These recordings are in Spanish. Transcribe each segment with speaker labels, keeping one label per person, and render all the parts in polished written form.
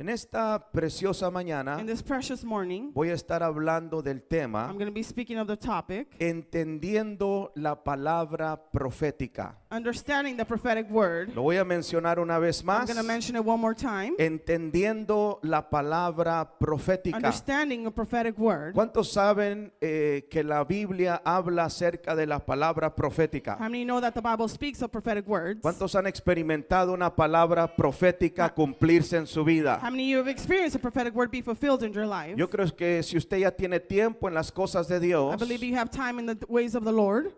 Speaker 1: En esta preciosa mañana
Speaker 2: In this precious morning,
Speaker 1: voy a estar hablando del tema
Speaker 2: I'm going to be speaking of the topic,
Speaker 1: entendiendo la palabra profética.
Speaker 2: understanding the prophetic word.
Speaker 1: Lo voy a mencionar una vez
Speaker 2: I'm
Speaker 1: más.
Speaker 2: going to mention it one more time.
Speaker 1: Entendiendo la palabra profética.
Speaker 2: Understanding a prophetic word.
Speaker 1: ¿Cuántos saben que la Biblia habla acerca de la palabra profética?
Speaker 2: How many know that the Bible speaks of prophetic words?
Speaker 1: ¿Cuántos han experimentado una palabra profética cumplirse en su vida?
Speaker 2: How many of you have experienced a prophetic word be fulfilled in your life?
Speaker 1: Yo creo que si usted ya tiene tiempo en las cosas de Dios,
Speaker 2: I believe you have time in the ways of the Lord.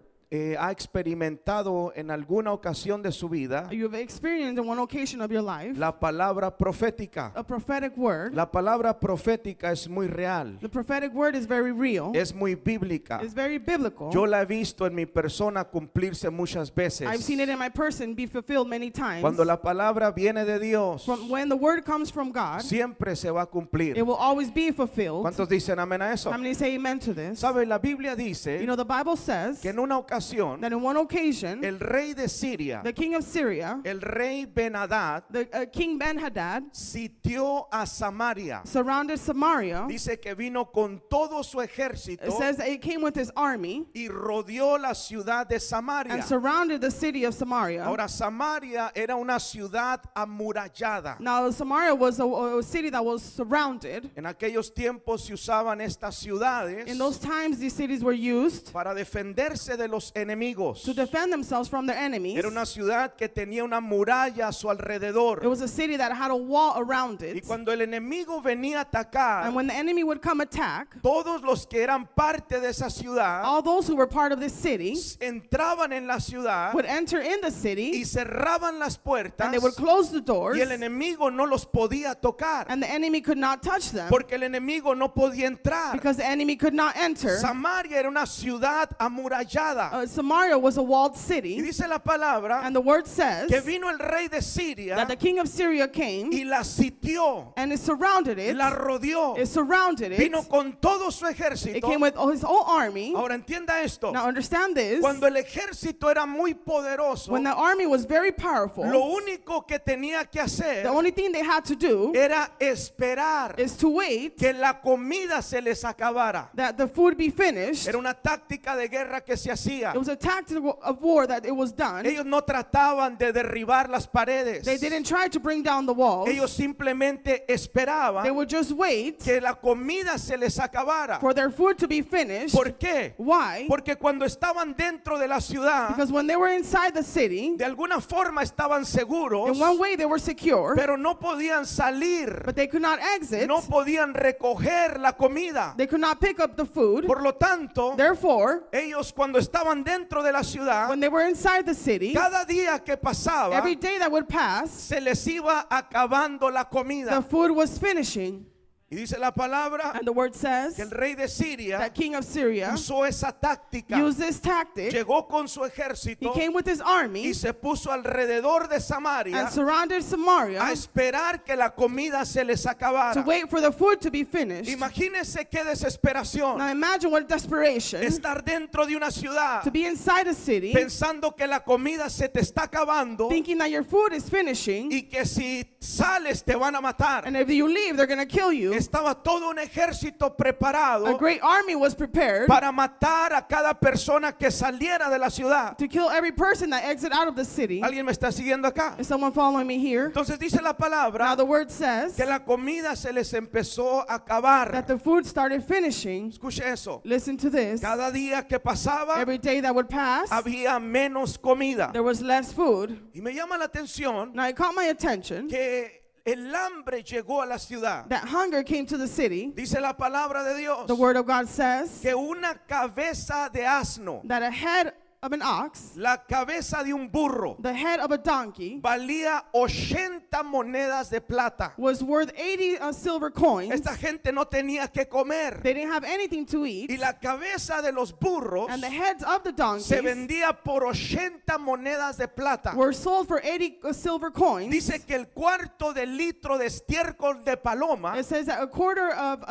Speaker 1: ha experimentado en alguna ocasión de su vida
Speaker 2: You have experienced on one occasion of your life
Speaker 1: la palabra profética.
Speaker 2: a prophetic word.
Speaker 1: La palabra profética es muy real,
Speaker 2: The prophetic word is very real.
Speaker 1: es muy bíblica.
Speaker 2: It's very biblical.
Speaker 1: Yo la he visto en mi persona cumplirse muchas veces.
Speaker 2: I've seen it in my person be fulfilled many times.
Speaker 1: Cuando la palabra viene de Dios,
Speaker 2: When the word comes from God,
Speaker 1: siempre se va a cumplir.
Speaker 2: it will always be fulfilled.
Speaker 1: ¿Cuántos dicen amén a eso?
Speaker 2: How many say amen to this?
Speaker 1: ¿Sabe? La Biblia
Speaker 2: You
Speaker 1: dice
Speaker 2: know, the Bible says
Speaker 1: que en una ocasión
Speaker 2: that in one occasion,
Speaker 1: el rey de Siria,
Speaker 2: the king of Syria,
Speaker 1: el rey Ben-Hadad,
Speaker 2: the King Ben-Hadad,
Speaker 1: sitió a Samaria.
Speaker 2: surrounded Samaria.
Speaker 1: Dice que vino con todo su
Speaker 2: It
Speaker 1: ejército
Speaker 2: says that he came with his army
Speaker 1: y rodeó la ciudad de Samaria.
Speaker 2: and surrounded the city of Samaria.
Speaker 1: Ahora, Samaria era una ciudad amurallada.
Speaker 2: Now, Samaria was a city that was surrounded.
Speaker 1: En aquellos tiempos se usaban estas ciudades
Speaker 2: In those times, these cities were used
Speaker 1: para defenderse de los enemigos.
Speaker 2: to defend themselves from their enemies.
Speaker 1: Era una ciudad que tenía una muralla a su alrededor.
Speaker 2: It was a city that had a wall around
Speaker 1: Y
Speaker 2: it.
Speaker 1: cuando el enemigo venía a atacar,
Speaker 2: And when the enemy would come attack,
Speaker 1: todos los que eran parte de esa ciudad
Speaker 2: all those who were part of this city
Speaker 1: entraban en la ciudad
Speaker 2: would enter in the
Speaker 1: y
Speaker 2: city,
Speaker 1: cerraban las puertas
Speaker 2: and they would close the doors,
Speaker 1: y el enemigo no los podía tocar
Speaker 2: and the enemy could not touch them
Speaker 1: porque el enemigo no podía entrar.
Speaker 2: because the enemy could not enter.
Speaker 1: Samaria era una ciudad amurallada.
Speaker 2: Samaria was a walled
Speaker 1: Y
Speaker 2: city,
Speaker 1: dice la palabra
Speaker 2: and the word says
Speaker 1: que vino el rey de Siria
Speaker 2: that the king of Syria came
Speaker 1: y la sitió,
Speaker 2: and it surrounded it.
Speaker 1: la rodeó,
Speaker 2: It surrounded it.
Speaker 1: vino con todo su
Speaker 2: It
Speaker 1: ejército.
Speaker 2: came with his whole army.
Speaker 1: Ahora entienda esto.
Speaker 2: Now understand this.
Speaker 1: Cuando el ejército era muy poderoso,
Speaker 2: When the army was very powerful,
Speaker 1: lo único que tenía que
Speaker 2: the
Speaker 1: hacer
Speaker 2: only thing they had to do
Speaker 1: era esperar
Speaker 2: is to wait
Speaker 1: que la comida se les acabara.
Speaker 2: that the food be finished.
Speaker 1: Era una táctica de guerra que se hacía.
Speaker 2: It was a tactic of war that it was done.
Speaker 1: Ellos no trataban de derribar las paredes.
Speaker 2: They didn't try to bring down the walls.
Speaker 1: Ellos simplemente
Speaker 2: They
Speaker 1: esperaban
Speaker 2: would just wait
Speaker 1: que la comida se les acabara.
Speaker 2: for their food to be finished.
Speaker 1: ¿Por qué?
Speaker 2: Why?
Speaker 1: Porque cuando estaban dentro de la ciudad,
Speaker 2: Because when they were inside the city,
Speaker 1: de alguna forma estaban seguros,
Speaker 2: in one way they were secure,
Speaker 1: pero no podían salir,
Speaker 2: but they could not exit.
Speaker 1: no podían recoger la comida.
Speaker 2: They could not pick up the food.
Speaker 1: Por lo tanto,
Speaker 2: Therefore,
Speaker 1: ellos cuando estaban dentro de la ciudad,
Speaker 2: when they were inside the city,
Speaker 1: cada día que pasaba,
Speaker 2: every day that would pass,
Speaker 1: se les iba acabando la
Speaker 2: the
Speaker 1: comida.
Speaker 2: food was finishing.
Speaker 1: Y dice la palabra
Speaker 2: And the word says
Speaker 1: que el rey de Siria
Speaker 2: that king of Syria
Speaker 1: usó esa táctica.
Speaker 2: used this tactic.
Speaker 1: Llegó con su
Speaker 2: He
Speaker 1: ejército
Speaker 2: came with his army
Speaker 1: y se puso alrededor de Samaria
Speaker 2: and surrounded Samaria
Speaker 1: a esperar que la comida se les
Speaker 2: to
Speaker 1: acabara.
Speaker 2: wait for the food to be finished.
Speaker 1: Imagínese qué desesperación
Speaker 2: Now imagine what desperation
Speaker 1: estar dentro de una ciudad
Speaker 2: to be inside a city,
Speaker 1: pensando que la comida se te está acabando
Speaker 2: thinking that your food is finishing,
Speaker 1: y que si sales te van a matar.
Speaker 2: and if you leave, they're going to kill you.
Speaker 1: Estaba todo un ejército preparado
Speaker 2: A great army was prepared
Speaker 1: para matar a cada persona que saliera de la ciudad.
Speaker 2: to kill every person that exit out of the city.
Speaker 1: ¿Alguien me está siguiendo acá?
Speaker 2: Is someone following me here?
Speaker 1: Entonces dice la
Speaker 2: Now
Speaker 1: palabra
Speaker 2: the word says
Speaker 1: que la comida se les empezó a acabar.
Speaker 2: that the food started finishing.
Speaker 1: Escuche eso.
Speaker 2: Listen to this.
Speaker 1: Cada día que pasaba
Speaker 2: Every day that would pass,
Speaker 1: había menos comida.
Speaker 2: there was less food.
Speaker 1: Y me llama la atención
Speaker 2: Now it caught my attention
Speaker 1: que el hambre llegó a la ciudad.
Speaker 2: that hunger came to the city.
Speaker 1: Dice la palabra de Dios
Speaker 2: The word of God says
Speaker 1: que una cabeza de asno,
Speaker 2: that a head of an ox,
Speaker 1: la cabeza de un burro,
Speaker 2: the head of a donkey,
Speaker 1: valía 80 monedas de plata.
Speaker 2: was worth 80 silver coins.
Speaker 1: Esta gente no tenía que comer.
Speaker 2: They didn't have anything to
Speaker 1: Y
Speaker 2: eat.
Speaker 1: la cabeza de los burros
Speaker 2: And the heads of the
Speaker 1: se
Speaker 2: donkeys
Speaker 1: vendía por 80 monedas de plata.
Speaker 2: were sold for 80 silver coins.
Speaker 1: Dice que el cuarto de litro de estiércol de paloma
Speaker 2: It says that a quarter of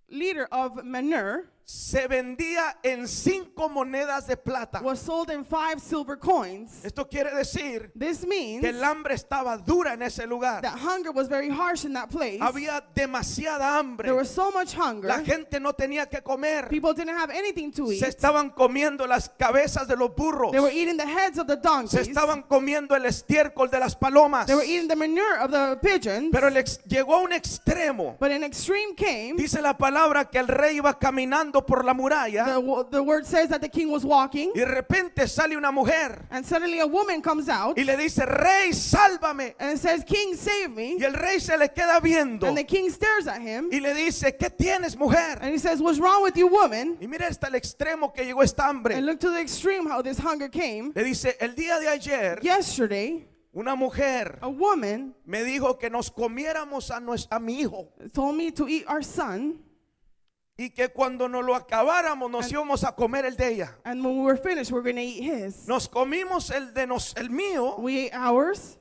Speaker 2: liter of manure
Speaker 1: se vendía en 5 monedas de plata.
Speaker 2: was sold in 5 silver coins.
Speaker 1: Esto quiere decir
Speaker 2: This means
Speaker 1: que el hambre estaba dura en ese lugar.
Speaker 2: that hunger was very harsh in that place.
Speaker 1: Había demasiada hambre.
Speaker 2: There was so much hunger.
Speaker 1: La gente no tenía que comer.
Speaker 2: People didn't have anything to
Speaker 1: Se
Speaker 2: eat.
Speaker 1: estaban comiendo las cabezas de los burros.
Speaker 2: They were eating the heads of the
Speaker 1: Se
Speaker 2: donkeys.
Speaker 1: estaban comiendo el estiércol de las palomas.
Speaker 2: They were eating the manure of the pigeons.
Speaker 1: Pero llegó a un extremo.
Speaker 2: But an extreme came.
Speaker 1: Dice la palabra que el rey iba caminando por la muralla
Speaker 2: The word says that the king was walking,
Speaker 1: y de repente sale una mujer
Speaker 2: and suddenly a woman comes out
Speaker 1: y le dice, rey, sálvame.
Speaker 2: and says, King, save me.
Speaker 1: Y el rey se le queda viendo
Speaker 2: And the king stares at him
Speaker 1: y le dice, ¿qué tienes, mujer?
Speaker 2: and he says, what's wrong with you, woman?
Speaker 1: Y mira hasta el extremo que llegó esta hambre.
Speaker 2: And look to the extreme how this hunger came.
Speaker 1: Le dice, el día de ayer
Speaker 2: Yesterday,
Speaker 1: una mujer
Speaker 2: a woman
Speaker 1: me dijo que nos comiéramos a mi hijo
Speaker 2: told me to eat our son,
Speaker 1: y que cuando nos lo acabáramos nos íbamos a comer el de ella.
Speaker 2: and when we were finished, we're going to eat his.
Speaker 1: Nos comimos el mío
Speaker 2: We ate ours,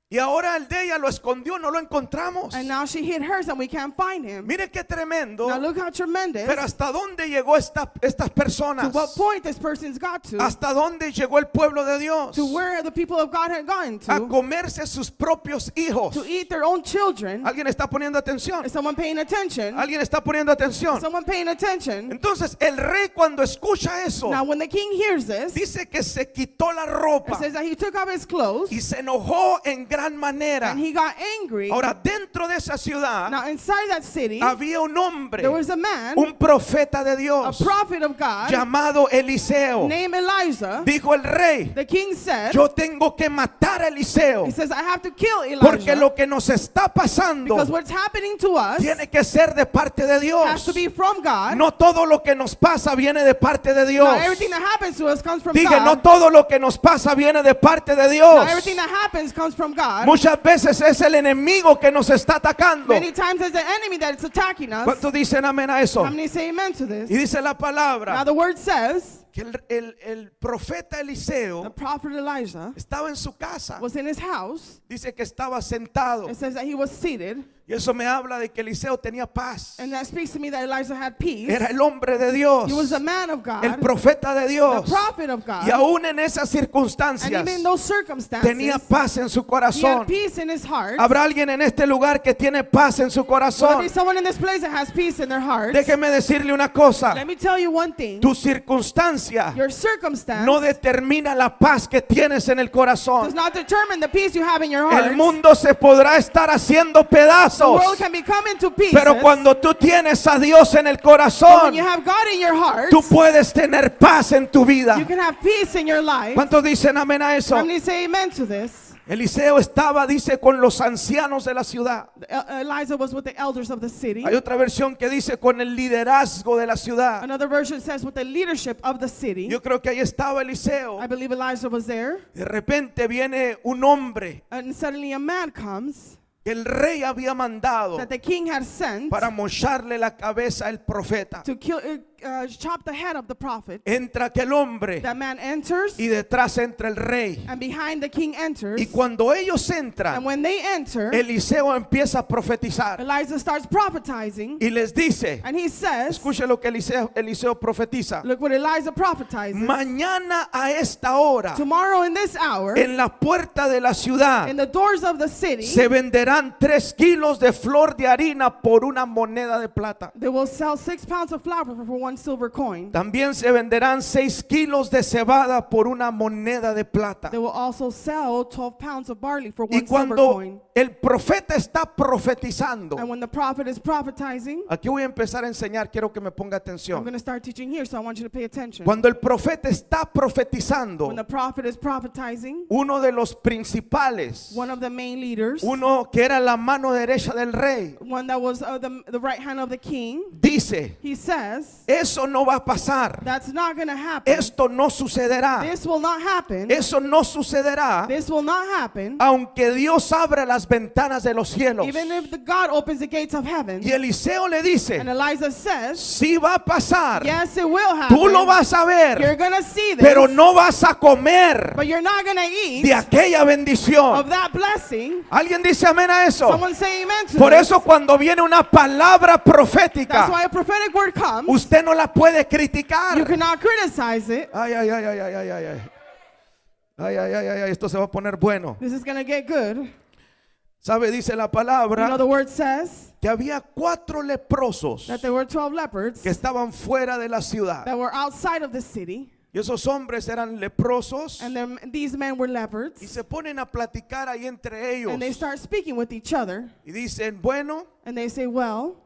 Speaker 1: y ahora el de ella lo escondió, no lo encontramos.
Speaker 2: and now she hid hers, and we can't find him.
Speaker 1: Mire qué tremendo.
Speaker 2: Now look how tremendous.
Speaker 1: Pero hasta dónde llegó estas
Speaker 2: To
Speaker 1: personas.
Speaker 2: what point this person's got to.
Speaker 1: Hasta dónde llegó el pueblo de Dios.
Speaker 2: To where the people of God had gotten
Speaker 1: A
Speaker 2: to.
Speaker 1: comerse sus propios hijos.
Speaker 2: To eat their own children.
Speaker 1: ¿Alguien está poniendo atención?
Speaker 2: Is someone paying attention?
Speaker 1: ¿Alguien está poniendo atención?
Speaker 2: Is someone paying attention?
Speaker 1: Entonces el rey cuando escucha eso
Speaker 2: Now when the king hears this,
Speaker 1: dice que se quitó la
Speaker 2: it
Speaker 1: ropa
Speaker 2: says that he took off his clothes
Speaker 1: y se enojó en gran manera.
Speaker 2: and he got angry.
Speaker 1: Ahora dentro de esa ciudad
Speaker 2: Now inside that city,
Speaker 1: había un hombre,
Speaker 2: there was a man,
Speaker 1: un profeta de
Speaker 2: a
Speaker 1: Dios
Speaker 2: prophet of God,
Speaker 1: llamado Eliseo.
Speaker 2: named Elijah.
Speaker 1: Dijo el rey,
Speaker 2: The king said,
Speaker 1: yo tengo que matar a Eliseo
Speaker 2: he says, I have to kill
Speaker 1: porque
Speaker 2: Elijah
Speaker 1: lo que nos está pasando
Speaker 2: because what's happening to us
Speaker 1: tiene que ser de parte de
Speaker 2: has
Speaker 1: Dios.
Speaker 2: to be from God.
Speaker 1: No todo lo que nos pasa viene de parte de Dios.
Speaker 2: Not everything that happens to us comes from
Speaker 1: Dije, no
Speaker 2: God.
Speaker 1: todo lo que nos pasa viene de parte de
Speaker 2: Not
Speaker 1: Dios.
Speaker 2: everything that happens comes from God.
Speaker 1: Muchas veces es el enemigo que nos está atacando.
Speaker 2: Many times it's the enemy that is attacking us.
Speaker 1: ¿Cuántos dicen amén a eso?
Speaker 2: How many say amen to this?
Speaker 1: Y dice la
Speaker 2: Now
Speaker 1: palabra
Speaker 2: the word says
Speaker 1: que el profeta
Speaker 2: the
Speaker 1: Eliseo
Speaker 2: prophet Elijah
Speaker 1: estaba en su casa.
Speaker 2: was in his house.
Speaker 1: Dice que estaba sentado.
Speaker 2: It says that he was seated,
Speaker 1: Y eso me habla de que Eliseo tenía paz.
Speaker 2: and that speaks to me that Elijah had peace.
Speaker 1: Era el hombre de Dios,
Speaker 2: He was a man of God,
Speaker 1: el profeta de
Speaker 2: the
Speaker 1: Dios.
Speaker 2: prophet of God,
Speaker 1: Y aún en esas
Speaker 2: and
Speaker 1: circunstancias
Speaker 2: even in those circumstances,
Speaker 1: tenía paz en su
Speaker 2: he
Speaker 1: corazón.
Speaker 2: had peace in his heart.
Speaker 1: Habrá alguien en este lugar que tiene paz en su
Speaker 2: Will there
Speaker 1: corazón.
Speaker 2: be someone in this place that has peace in their heart?
Speaker 1: Déjeme decirle una cosa.
Speaker 2: Let me tell you one thing.
Speaker 1: Tu circunstancia
Speaker 2: Your circumstance
Speaker 1: no determina la paz que tienes en el
Speaker 2: does
Speaker 1: corazón.
Speaker 2: not determine the peace you have in your heart.
Speaker 1: El mundo se podrá estar haciendo
Speaker 2: The
Speaker 1: pedazos,
Speaker 2: world can become into pieces.
Speaker 1: pero cuando tú tienes a Dios en el
Speaker 2: But
Speaker 1: corazón,
Speaker 2: when you have God in your heart,
Speaker 1: tú puedes tener paz en tu vida.
Speaker 2: you can have peace in your life.
Speaker 1: ¿Cuántos dicen amén a eso?
Speaker 2: How many say amen to this?
Speaker 1: Eliseo estaba, dice, con los ancianos de la ciudad.
Speaker 2: Elijah was with the elders of the city.
Speaker 1: Hay otra versión que dice con el liderazgo de la ciudad.
Speaker 2: Another version says with the leadership of the city.
Speaker 1: Yo creo que ahí estaba Eliseo.
Speaker 2: I believe Elijah was there.
Speaker 1: De repente viene un hombre
Speaker 2: And suddenly a man comes
Speaker 1: que el rey había mandado
Speaker 2: that the king had sent
Speaker 1: para mocharle la cabeza al profeta.
Speaker 2: to kill, chop the head of the prophet.
Speaker 1: Entra aquel hombre
Speaker 2: That man enters,
Speaker 1: y detrás entra el rey.
Speaker 2: and behind the king enters.
Speaker 1: Y cuando ellos
Speaker 2: And
Speaker 1: entran,
Speaker 2: when they enter,
Speaker 1: Eliseo empieza a profetizar
Speaker 2: Elijah starts prophetizing.
Speaker 1: y les dice,
Speaker 2: And he says,
Speaker 1: escuche lo que Eliseo profetiza.
Speaker 2: look what Elijah prophesizes.
Speaker 1: Mañana a esta hora,
Speaker 2: Tomorrow in this hour,
Speaker 1: en la puerta de la ciudad,
Speaker 2: in the doors of the city,
Speaker 1: se venderán 3 kilos de flor de harina por una moneda de plata.
Speaker 2: they will sell 6 pounds of flour for 1 silver coin.
Speaker 1: También se venderán 6 kilos de cebada por una moneda de plata.
Speaker 2: They will also sell 12 pounds of barley for
Speaker 1: Y
Speaker 2: 1 silver
Speaker 1: cuando
Speaker 2: coin.
Speaker 1: el profeta está profetizando,
Speaker 2: And when the prophet is prophetizing,
Speaker 1: aquí voy a empezar a enseñar, quiero que me ponga
Speaker 2: I'm
Speaker 1: atención.
Speaker 2: going to start teaching here, so I want you to pay attention.
Speaker 1: Cuando el profeta está profetizando,
Speaker 2: When the prophet is prophetizing,
Speaker 1: uno de los principales,
Speaker 2: one of the main leaders,
Speaker 1: uno que era la mano derecha del rey,
Speaker 2: one that was the right hand of the king,
Speaker 1: dice,
Speaker 2: he says,
Speaker 1: eso no va a pasar,
Speaker 2: that's not going to happen.
Speaker 1: esto no sucederá,
Speaker 2: This will not happen.
Speaker 1: eso no sucederá,
Speaker 2: This will not happen.
Speaker 1: aunque Dios abra las ventanas de los cielos.
Speaker 2: Even if the God opens the gates of heaven.
Speaker 1: Y Eliseo le dice,
Speaker 2: And Elijah says,
Speaker 1: sí va a pasar,
Speaker 2: yes, it will happen.
Speaker 1: tú lo vas a
Speaker 2: You're
Speaker 1: ver,
Speaker 2: going to see this,
Speaker 1: pero no vas a comer
Speaker 2: but you're not going to eat
Speaker 1: de aquella bendición.
Speaker 2: of that blessing.
Speaker 1: ¿Alguien dice amén a a eso?
Speaker 2: Someone say amen to
Speaker 1: Por
Speaker 2: this.
Speaker 1: eso cuando viene una palabra
Speaker 2: That's
Speaker 1: profética,
Speaker 2: why a prophetic word comes.
Speaker 1: usted no la puede
Speaker 2: You
Speaker 1: criticar.
Speaker 2: cannot criticize it.
Speaker 1: Ay, ay, ay, ay, ay, ay, ay, ay. Ay, ay, ay, ay, ay, esto se va a poner bueno.
Speaker 2: This is going to get good.
Speaker 1: ¿Sabe? Dice la
Speaker 2: You know,
Speaker 1: palabra
Speaker 2: the word says
Speaker 1: que había 4 leprosos
Speaker 2: that there were 12 leopards
Speaker 1: que estaban fuera de la ciudad.
Speaker 2: that were outside of the city.
Speaker 1: Y esos hombres eran leprosos
Speaker 2: And these men were
Speaker 1: y
Speaker 2: leopards.
Speaker 1: se ponen a platicar ahí entre ellos.
Speaker 2: And they start speaking with each other.
Speaker 1: Y dicen, bueno,
Speaker 2: And they say, well,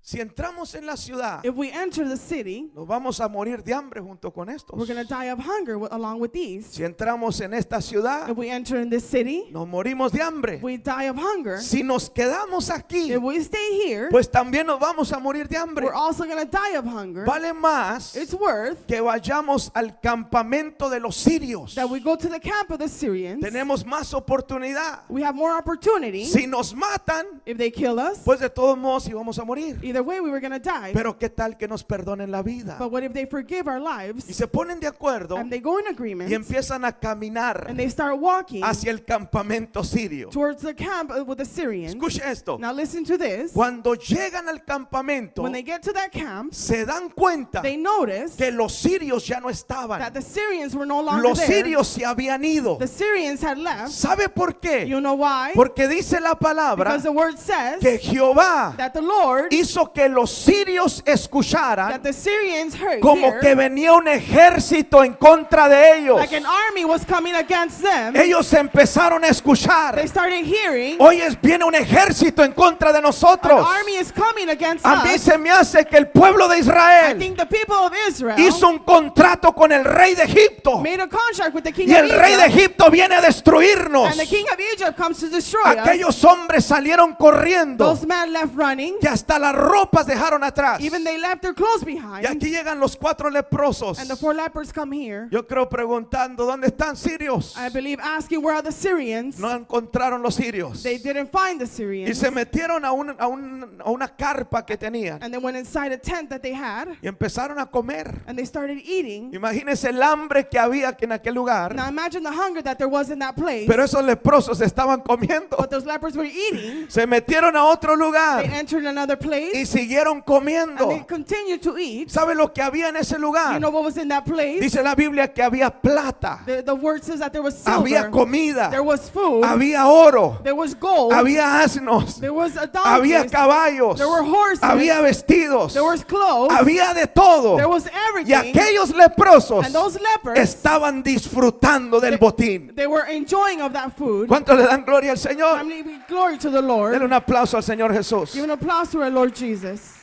Speaker 1: si entramos en la ciudad,
Speaker 2: if we enter the city,
Speaker 1: nos vamos a morir de hambre junto con estos.
Speaker 2: we're going to die of hunger along with these.
Speaker 1: Si entramos en esta ciudad,
Speaker 2: If we enter in this city,
Speaker 1: nos morimos de hambre.
Speaker 2: we die of hunger.
Speaker 1: Si nos quedamos aquí,
Speaker 2: If we stay here,
Speaker 1: pues también nos vamos a morir de hambre.
Speaker 2: we're also going to die of hunger.
Speaker 1: Vale más
Speaker 2: It's worth
Speaker 1: que vayamos al campamento de los sirios.
Speaker 2: that we go to the camp of the Syrians.
Speaker 1: Tenemos más oportunidad.
Speaker 2: We have more opportunity.
Speaker 1: Si nos matan,
Speaker 2: If they kill us,
Speaker 1: pues de todos modos íbamos a morir.
Speaker 2: either way we were going to die.
Speaker 1: Pero qué tal que nos perdonen la vida.
Speaker 2: But what if they forgive our
Speaker 1: Y
Speaker 2: lives
Speaker 1: se ponen de acuerdo
Speaker 2: and they go in agreement
Speaker 1: y empiezan a caminar
Speaker 2: and they start walking
Speaker 1: hacia el campamento sirio.
Speaker 2: towards the camp with the Syrians?
Speaker 1: Escuche esto.
Speaker 2: Now listen to this.
Speaker 1: Cuando llegan al campamento,
Speaker 2: When they get to that camp,
Speaker 1: se dan cuenta
Speaker 2: they notice
Speaker 1: que los sirios ya no
Speaker 2: that
Speaker 1: estaban.
Speaker 2: the Syrians were no longer
Speaker 1: Los
Speaker 2: there.
Speaker 1: sirios se habían ido.
Speaker 2: The Syrians had left.
Speaker 1: ¿Sabe por qué?
Speaker 2: You know why?
Speaker 1: Porque dice la palabra
Speaker 2: Because the word says
Speaker 1: que Jehová
Speaker 2: that the Lord,
Speaker 1: hizo que los sirios escucharan
Speaker 2: that the Syrians heard
Speaker 1: como
Speaker 2: here,
Speaker 1: que venía un ejército en contra de ellos.
Speaker 2: like an army was coming against them.
Speaker 1: Ellos empezaron a escuchar.
Speaker 2: They started hearing
Speaker 1: Hoy viene un ejército en contra de
Speaker 2: an
Speaker 1: nosotros.
Speaker 2: army is coming against
Speaker 1: A mí
Speaker 2: us.
Speaker 1: se me hace que el pueblo de
Speaker 2: I
Speaker 1: Israel
Speaker 2: think the people of Israel
Speaker 1: hizo un contrato con el rey de Egipto.
Speaker 2: made a contract with the king
Speaker 1: Y
Speaker 2: of
Speaker 1: el rey de
Speaker 2: Egypt.
Speaker 1: Egipto viene a destruirnos.
Speaker 2: And the king of Egypt comes to destroy us.
Speaker 1: Aquellos hombres salieron corriendo
Speaker 2: Those men left running.
Speaker 1: que hasta las ropas dejaron atrás.
Speaker 2: Even they left their clothes
Speaker 1: Y
Speaker 2: behind.
Speaker 1: aquí llegan los 4 leprosos.
Speaker 2: And the 4 lepers come here.
Speaker 1: Yo creo preguntando, ¿dónde están sirios?
Speaker 2: I believe asking where are the Syrians.
Speaker 1: No encontraron los sirios.
Speaker 2: They didn't find the
Speaker 1: Y
Speaker 2: Syrians.
Speaker 1: se metieron a una carpa que tenían.
Speaker 2: And they went inside a tent that they had.
Speaker 1: Y empezaron a comer.
Speaker 2: And they started eating.
Speaker 1: Imagínense el hambre que había en aquel lugar.
Speaker 2: Now imagine the hunger that there was in that place.
Speaker 1: Pero esos leprosos estaban comiendo.
Speaker 2: But those lepers were eating.
Speaker 1: Se metieron a otro
Speaker 2: They
Speaker 1: lugar
Speaker 2: entered another place.
Speaker 1: y siguieron
Speaker 2: And they
Speaker 1: comiendo.
Speaker 2: continued to eat.
Speaker 1: ¿Sabe lo que había en ese
Speaker 2: You
Speaker 1: lugar?
Speaker 2: know what was in that place?
Speaker 1: Dice la Biblia que había plata,
Speaker 2: The word says that there was
Speaker 1: había
Speaker 2: silver.
Speaker 1: comida,
Speaker 2: There was food.
Speaker 1: había oro,
Speaker 2: There was gold.
Speaker 1: había asnos,
Speaker 2: There was a
Speaker 1: había
Speaker 2: donkey.
Speaker 1: caballos,
Speaker 2: There were horses.
Speaker 1: había vestidos,
Speaker 2: There was clothes.
Speaker 1: había de todo.
Speaker 2: There was
Speaker 1: Y
Speaker 2: everything.
Speaker 1: aquellos leprosos
Speaker 2: And those lepers,
Speaker 1: estaban disfrutando del botín.
Speaker 2: they were enjoying of that food.
Speaker 1: ¿Cuánto le dan gloria al
Speaker 2: I
Speaker 1: Señor?
Speaker 2: mean, glory to the Lord.
Speaker 1: Denle un aplauso al Señor Jesús.
Speaker 2: Give an applause to our Lord Jesus.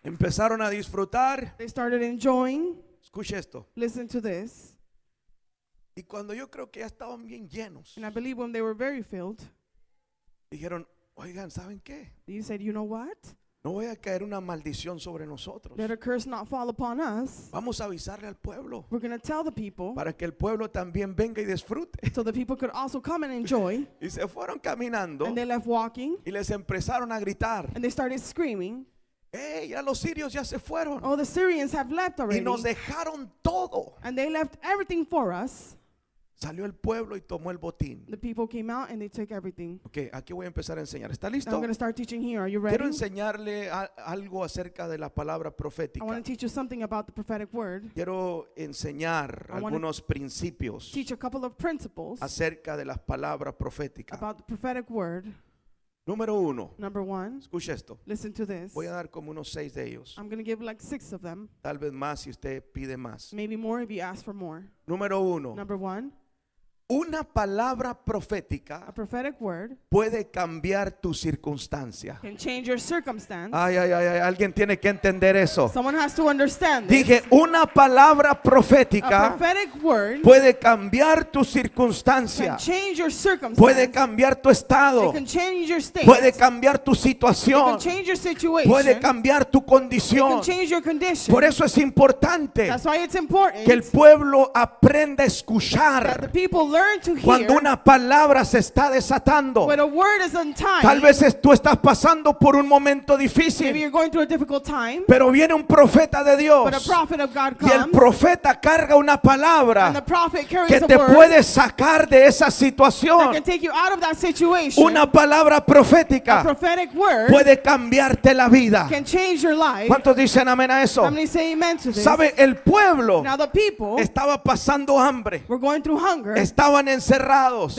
Speaker 1: Empezaron a disfrutar.
Speaker 2: They started enjoying.
Speaker 1: Escuche esto.
Speaker 2: Listen to this.
Speaker 1: Y cuando yo creo que ya estaban bien llenos,
Speaker 2: And I believe when they were very filled,
Speaker 1: dijeron, oigan, ¿saben qué?
Speaker 2: you said, you know what?
Speaker 1: No voy a caer una maldición sobre nosotros.
Speaker 2: Let a curse not fall upon us.
Speaker 1: Vamos a avisarle al pueblo
Speaker 2: We're going to tell the people
Speaker 1: para que el pueblo también venga y disfrute.
Speaker 2: so the people could also come and enjoy.
Speaker 1: Y se fueron caminando
Speaker 2: And they left walking.
Speaker 1: y les empezaron a gritar,
Speaker 2: And they started screaming,
Speaker 1: ¡Hey, ya los sirios ya se fueron!
Speaker 2: oh, the Syrians have left
Speaker 1: Y
Speaker 2: already.
Speaker 1: nos dejaron todo.
Speaker 2: And they left everything for us.
Speaker 1: Salió el pueblo y tomó el botín.
Speaker 2: The people came out and they took everything.
Speaker 1: Ok, aquí voy a empezar a enseñar. ¿Está
Speaker 2: Now I'm
Speaker 1: listo?
Speaker 2: going to start teaching here. Are you
Speaker 1: Quiero
Speaker 2: ready?
Speaker 1: enseñarle algo acerca de la palabra
Speaker 2: I
Speaker 1: profética.
Speaker 2: want to teach you something about the prophetic word.
Speaker 1: Quiero enseñar
Speaker 2: I wanna
Speaker 1: algunos principios
Speaker 2: Teach a couple of principles
Speaker 1: acerca de las palabras proféticas.
Speaker 2: about the prophetic word.
Speaker 1: Número 1,
Speaker 2: Number 1,
Speaker 1: escuche esto.
Speaker 2: listen to this.
Speaker 1: Voy a dar como unos 6 de ellos.
Speaker 2: I'm going to give like 6 of them.
Speaker 1: Tal vez más si usted pide más.
Speaker 2: Maybe more if you ask for more.
Speaker 1: Número 1,
Speaker 2: Number 1,
Speaker 1: una palabra profética
Speaker 2: a prophetic word
Speaker 1: puede cambiar tu circunstancia.
Speaker 2: can change your circumstance.
Speaker 1: Ay, ay, ay, ay, alguien tiene que entender eso.
Speaker 2: Someone has to understand this.
Speaker 1: Dije, una palabra
Speaker 2: A
Speaker 1: profética
Speaker 2: prophetic word
Speaker 1: puede cambiar tu
Speaker 2: can
Speaker 1: circunstancia.
Speaker 2: change your circumstance.
Speaker 1: Puede cambiar tu estado.
Speaker 2: It can change your state.
Speaker 1: Puede cambiar tu
Speaker 2: It
Speaker 1: situación.
Speaker 2: can change your situation.
Speaker 1: Puede cambiar tu
Speaker 2: It can
Speaker 1: condición.
Speaker 2: change your condition.
Speaker 1: Por eso es importante
Speaker 2: That's why it's important
Speaker 1: que el pueblo aprenda a
Speaker 2: that the
Speaker 1: escuchar
Speaker 2: people learn learn to
Speaker 1: Cuando
Speaker 2: hear,
Speaker 1: una palabra se está desatando,
Speaker 2: when a word is on
Speaker 1: tal
Speaker 2: time,
Speaker 1: vez tú estás pasando por un momento
Speaker 2: maybe
Speaker 1: difícil,
Speaker 2: you're going through a difficult time,
Speaker 1: pero viene un profeta de
Speaker 2: but a
Speaker 1: Dios
Speaker 2: prophet of God
Speaker 1: y el
Speaker 2: comes,
Speaker 1: profeta carga una
Speaker 2: and the
Speaker 1: palabra
Speaker 2: prophet
Speaker 1: que
Speaker 2: carries a
Speaker 1: te
Speaker 2: word
Speaker 1: puede sacar de esa
Speaker 2: that
Speaker 1: situación.
Speaker 2: can take you out of that situation.
Speaker 1: Una palabra
Speaker 2: A
Speaker 1: profética
Speaker 2: prophetic word
Speaker 1: puede cambiarte la vida.
Speaker 2: can change your life.
Speaker 1: ¿Cuántos dicen amén a eso?
Speaker 2: How many say amen to this?
Speaker 1: ¿Sabe? El pueblo
Speaker 2: Now the people
Speaker 1: estaba pasando hambre,
Speaker 2: were going through hunger.
Speaker 1: estaban encerrados,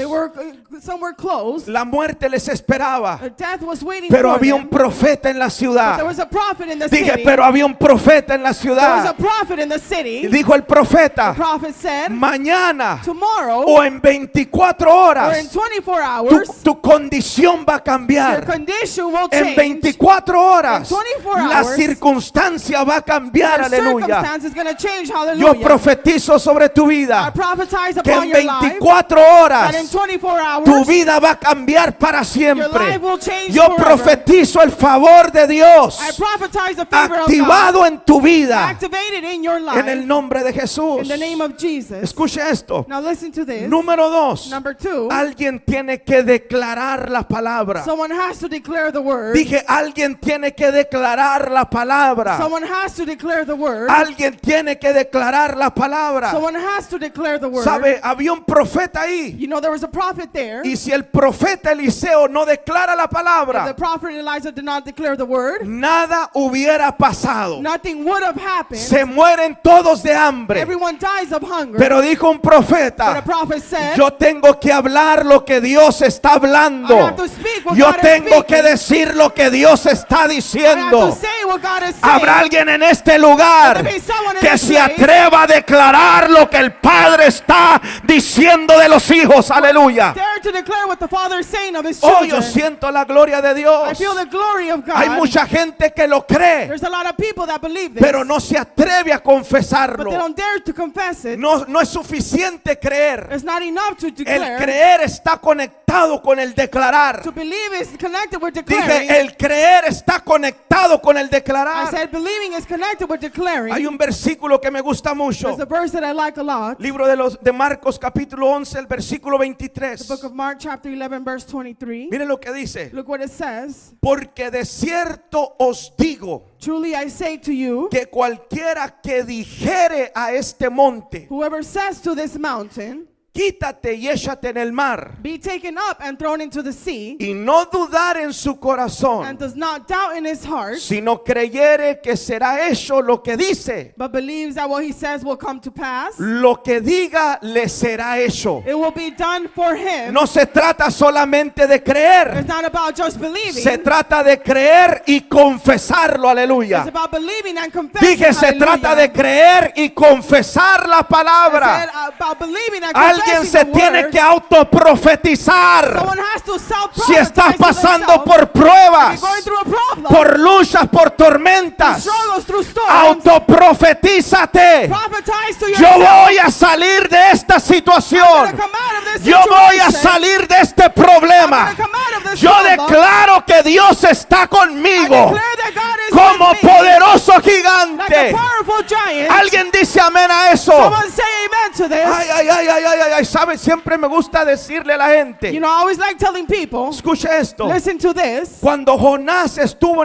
Speaker 2: Some were closed.
Speaker 1: la muerte les esperaba,
Speaker 2: Death was waiting
Speaker 1: pero
Speaker 2: for
Speaker 1: había
Speaker 2: them.
Speaker 1: un profeta en la
Speaker 2: There
Speaker 1: ciudad.
Speaker 2: was a prophet in the
Speaker 1: Dije,
Speaker 2: city.
Speaker 1: pero había un profeta en la
Speaker 2: There was a
Speaker 1: ciudad.
Speaker 2: prophet in the
Speaker 1: Y
Speaker 2: city.
Speaker 1: dijo el
Speaker 2: The
Speaker 1: profeta,
Speaker 2: prophet said,
Speaker 1: mañana
Speaker 2: tomorrow
Speaker 1: o en 24
Speaker 2: or in
Speaker 1: horas
Speaker 2: 24 hours,
Speaker 1: tu condición va a
Speaker 2: your
Speaker 1: cambiar.
Speaker 2: condition will
Speaker 1: En
Speaker 2: change.
Speaker 1: 24 horas
Speaker 2: In 24
Speaker 1: la
Speaker 2: hours,
Speaker 1: circunstancia va a cambiar,
Speaker 2: Your
Speaker 1: aleluya.
Speaker 2: circumstance is going to change.
Speaker 1: Yo
Speaker 2: Hallelujah.
Speaker 1: profetizo sobre tu
Speaker 2: I
Speaker 1: vida
Speaker 2: prophesize
Speaker 1: que
Speaker 2: upon
Speaker 1: en
Speaker 2: your life
Speaker 1: 24
Speaker 2: that in
Speaker 1: horas
Speaker 2: 24 hours,
Speaker 1: tu vida va a cambiar para
Speaker 2: your
Speaker 1: siempre.
Speaker 2: life will change
Speaker 1: Yo
Speaker 2: forever.
Speaker 1: profetizo el favor de Dios
Speaker 2: I prophesize the favor of God
Speaker 1: activado en tu vida
Speaker 2: activated in your
Speaker 1: en
Speaker 2: life
Speaker 1: el nombre de
Speaker 2: in
Speaker 1: Jesús.
Speaker 2: the name of Jesus.
Speaker 1: Escuche esto.
Speaker 2: Now listen to this.
Speaker 1: Número 2.
Speaker 2: Number 2,
Speaker 1: Alguien tiene que declarar la palabra.
Speaker 2: someone has to declare the word.
Speaker 1: Dije, alguien tiene que declarar la palabra.
Speaker 2: Someone has to declare the word.
Speaker 1: Alguien tiene que declarar la palabra.
Speaker 2: Someone has to declare the word.
Speaker 1: ¿Sabe? Había un profeta ahí.
Speaker 2: You know, there was a prophet there.
Speaker 1: Y si el profeta Eliseo no declara la
Speaker 2: If the
Speaker 1: palabra,
Speaker 2: prophet Elijah did not declare the word,
Speaker 1: nada hubiera pasado.
Speaker 2: nothing would have happened.
Speaker 1: Se mueren todos de hambre.
Speaker 2: Everyone dies of hunger.
Speaker 1: Pero dijo un
Speaker 2: But a
Speaker 1: profeta,
Speaker 2: prophet said,
Speaker 1: yo tengo que hablar lo que Dios está
Speaker 2: I
Speaker 1: hablando.
Speaker 2: have to speak what
Speaker 1: Yo
Speaker 2: God is
Speaker 1: tengo que
Speaker 2: speaking.
Speaker 1: decir lo que Dios está
Speaker 2: I have to
Speaker 1: diciendo.
Speaker 2: say what God is saying.
Speaker 1: Habrá alguien en este lugar
Speaker 2: There may be someone in
Speaker 1: que
Speaker 2: this
Speaker 1: se
Speaker 2: place
Speaker 1: atreva a declarar lo que el Padre está diciendo de los hijos. Aleluya.
Speaker 2: dare to declare what the Father is saying of his
Speaker 1: Oh,
Speaker 2: children.
Speaker 1: yo siento la gloria de
Speaker 2: I
Speaker 1: Dios.
Speaker 2: feel the glory of God.
Speaker 1: Hay mucha gente que lo cree,
Speaker 2: There's a lot of people that believe this,
Speaker 1: pero no se atreve a
Speaker 2: but they
Speaker 1: confesarlo.
Speaker 2: don't dare to confess it.
Speaker 1: No es suficiente creer.
Speaker 2: It's not enough to
Speaker 1: El
Speaker 2: declare.
Speaker 1: creer está conectado con el declarar.
Speaker 2: To believe is connected with declaring.
Speaker 1: Dije, el creer está conectado con el
Speaker 2: I
Speaker 1: declarar.
Speaker 2: said believing is connected with declaring.
Speaker 1: Hay un versículo que me gusta mucho.
Speaker 2: There's a verse that I like a lot.
Speaker 1: Libro de Marcos capítulo 11, el versículo
Speaker 2: The
Speaker 1: 23.
Speaker 2: book of Mark chapter 11 verse 23.
Speaker 1: Miren lo que dice.
Speaker 2: Look what it says.
Speaker 1: Porque de cierto os digo
Speaker 2: Truly I say to you,
Speaker 1: que cualquiera que dijere a este monte,
Speaker 2: whoever says to this mountain,
Speaker 1: quítate y échate en el mar,
Speaker 2: be taken up and thrown into the sea,
Speaker 1: y no dudar en su
Speaker 2: and
Speaker 1: corazón,
Speaker 2: does not doubt in his heart,
Speaker 1: sino creyere que será hecho lo que dice,
Speaker 2: but believes that what he says will come to pass,
Speaker 1: lo que diga le será hecho.
Speaker 2: it will be done for him.
Speaker 1: No se trata solamente de creer,
Speaker 2: It's not about just believing.
Speaker 1: se trata de creer y confesarlo,
Speaker 2: It's
Speaker 1: aleluya.
Speaker 2: about believing and confessing.
Speaker 1: Dije, se trata de creer y confesar la palabra.
Speaker 2: About believing and
Speaker 1: Alguien
Speaker 2: confessing
Speaker 1: se
Speaker 2: the
Speaker 1: tiene
Speaker 2: word.
Speaker 1: que autoprofetizar.
Speaker 2: Someone has to self-prophesy
Speaker 1: Si estás
Speaker 2: to
Speaker 1: pasando
Speaker 2: themselves.
Speaker 1: por
Speaker 2: If
Speaker 1: pruebas,
Speaker 2: you're going through a problem,
Speaker 1: por luchas, por tormentas,
Speaker 2: struggles through storms,
Speaker 1: autoprofetízate.
Speaker 2: prophesize to
Speaker 1: Yo
Speaker 2: yourself.
Speaker 1: voy a salir de esta
Speaker 2: I'm
Speaker 1: situación.
Speaker 2: gonna come out of this
Speaker 1: Yo voy a
Speaker 2: situation.
Speaker 1: salir de este
Speaker 2: I'm
Speaker 1: problema.
Speaker 2: gonna come out of this
Speaker 1: Yo
Speaker 2: problem.
Speaker 1: declaro que Dios está
Speaker 2: I
Speaker 1: conmigo
Speaker 2: declare that God is
Speaker 1: como
Speaker 2: with me,
Speaker 1: poderoso
Speaker 2: like a
Speaker 1: gigante.
Speaker 2: powerful giant.
Speaker 1: Alguien dice amén a eso.
Speaker 2: Someone say amen to this.
Speaker 1: Ay, ay, ay, ay, ay, ay, ¿sabe? Siempre me gusta decirle a la gente.
Speaker 2: You know, I always like telling people,
Speaker 1: Escuche esto.
Speaker 2: listen to this.
Speaker 1: Cuando Jonás estuvo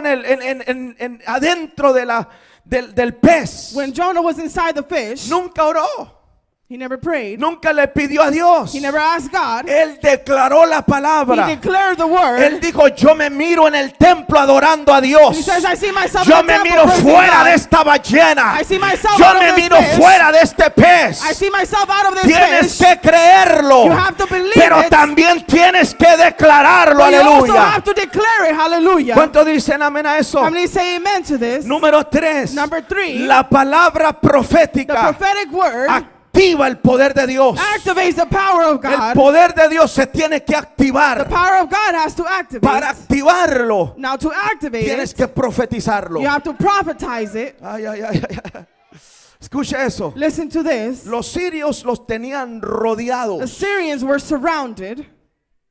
Speaker 1: adentro del pez,
Speaker 2: When Jonah was inside the fish,
Speaker 1: nunca oró,
Speaker 2: he never prayed.
Speaker 1: nunca le pidió a Dios.
Speaker 2: He never asked God.
Speaker 1: Él declaró la
Speaker 2: He
Speaker 1: palabra.
Speaker 2: declared the word.
Speaker 1: Él dijo, yo me miro en el templo adorando a Dios.
Speaker 2: He says, I see myself
Speaker 1: Yo
Speaker 2: in the
Speaker 1: me
Speaker 2: temple
Speaker 1: miro
Speaker 2: praising
Speaker 1: fuera
Speaker 2: God.
Speaker 1: de esta ballena.
Speaker 2: I see myself
Speaker 1: Yo
Speaker 2: out of
Speaker 1: me
Speaker 2: this
Speaker 1: miro
Speaker 2: fish.
Speaker 1: fuera de este pez.
Speaker 2: I see myself out of this
Speaker 1: Tienes
Speaker 2: fish.
Speaker 1: que creerlo,
Speaker 2: You have to believe
Speaker 1: pero
Speaker 2: it.
Speaker 1: también tienes que declararlo.
Speaker 2: But you also
Speaker 1: Aleluya.
Speaker 2: have to declare it. Hallelujah.
Speaker 1: ¿Cuántos dicen amén a eso?
Speaker 2: How many say amen to this?
Speaker 1: Número 3.
Speaker 2: Number 3,
Speaker 1: La palabra
Speaker 2: the
Speaker 1: profética
Speaker 2: prophetic word
Speaker 1: activa el poder de Dios.
Speaker 2: activates the power of
Speaker 1: El
Speaker 2: God.
Speaker 1: poder de Dios se tiene que
Speaker 2: The
Speaker 1: activar.
Speaker 2: power of God has to activate.
Speaker 1: Para activarlo,
Speaker 2: Now to activate
Speaker 1: tienes
Speaker 2: it,
Speaker 1: que profetizarlo.
Speaker 2: you have to prophetize it.
Speaker 1: Ay, ay, ay, ay. Escuche eso.
Speaker 2: Listen to this.
Speaker 1: Los sirios los tenían
Speaker 2: The
Speaker 1: rodeados
Speaker 2: Syrians were surrounded,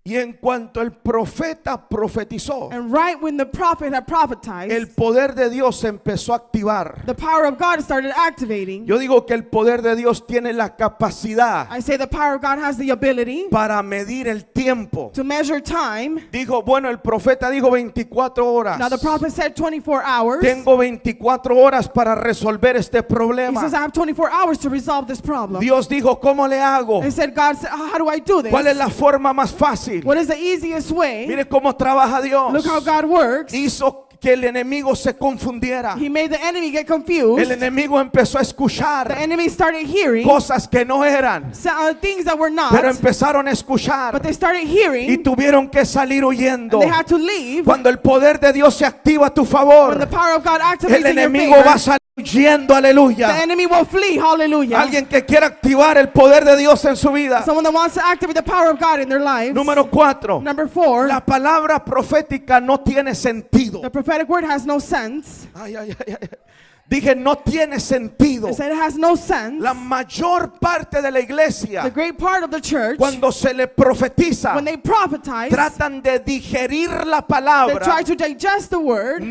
Speaker 1: Y en cuanto el profeta profetizó,
Speaker 2: And right when the prophet had
Speaker 1: el
Speaker 2: prophetized,
Speaker 1: poder de Dios se empezó a activar.
Speaker 2: the power of God started activating.
Speaker 1: Yo digo que el poder de Dios tiene la capacidad
Speaker 2: I say the power of God has the ability
Speaker 1: para medir el tiempo.
Speaker 2: to measure time.
Speaker 1: Dijo, bueno, el profeta dijo 24 horas.
Speaker 2: Now the prophet said 24 hours.
Speaker 1: Tengo 24 horas para resolver este
Speaker 2: He
Speaker 1: problema.
Speaker 2: says, I have 24 hours to resolve this problem.
Speaker 1: Dios dijo, ¿cómo le hago?
Speaker 2: He said, God said, how do I do this?
Speaker 1: ¿Cuál es la forma más fácil?
Speaker 2: What is the easiest way?
Speaker 1: Mire cómo trabaja Dios.
Speaker 2: Look how God works.
Speaker 1: Hizo que el enemigo se confundiera.
Speaker 2: He made the enemy get confused.
Speaker 1: El enemigo empezó a
Speaker 2: The
Speaker 1: escuchar
Speaker 2: enemy started hearing
Speaker 1: cosas que no eran,
Speaker 2: things that were not,
Speaker 1: pero empezaron a
Speaker 2: but
Speaker 1: escuchar
Speaker 2: they started
Speaker 1: y
Speaker 2: hearing,
Speaker 1: tuvieron que salir huyendo.
Speaker 2: and they had to leave.
Speaker 1: Cuando el poder de Dios se activa a tu
Speaker 2: When
Speaker 1: favor,
Speaker 2: the power of God activates
Speaker 1: el
Speaker 2: in your
Speaker 1: enemigo
Speaker 2: favor,
Speaker 1: va a salir huyendo.
Speaker 2: the
Speaker 1: Aleluya.
Speaker 2: enemy will flee. Hallelujah.
Speaker 1: Alguien que quiera activar el poder de Dios en su vida.
Speaker 2: Someone that wants to activate the power of God in their lives.
Speaker 1: Número 4.
Speaker 2: Number 4,
Speaker 1: La palabra profética no tiene sentido.
Speaker 2: the prophetic word has no sense.
Speaker 1: Ay, ay, ay, ay. Dije, no tiene sentido.
Speaker 2: I said it has no sense.
Speaker 1: La mayor parte de la
Speaker 2: The
Speaker 1: iglesia,
Speaker 2: great part of the church,
Speaker 1: cuando se le profetiza,
Speaker 2: when they prophetize,
Speaker 1: tratan de digerir la
Speaker 2: they
Speaker 1: palabra
Speaker 2: try to digest the word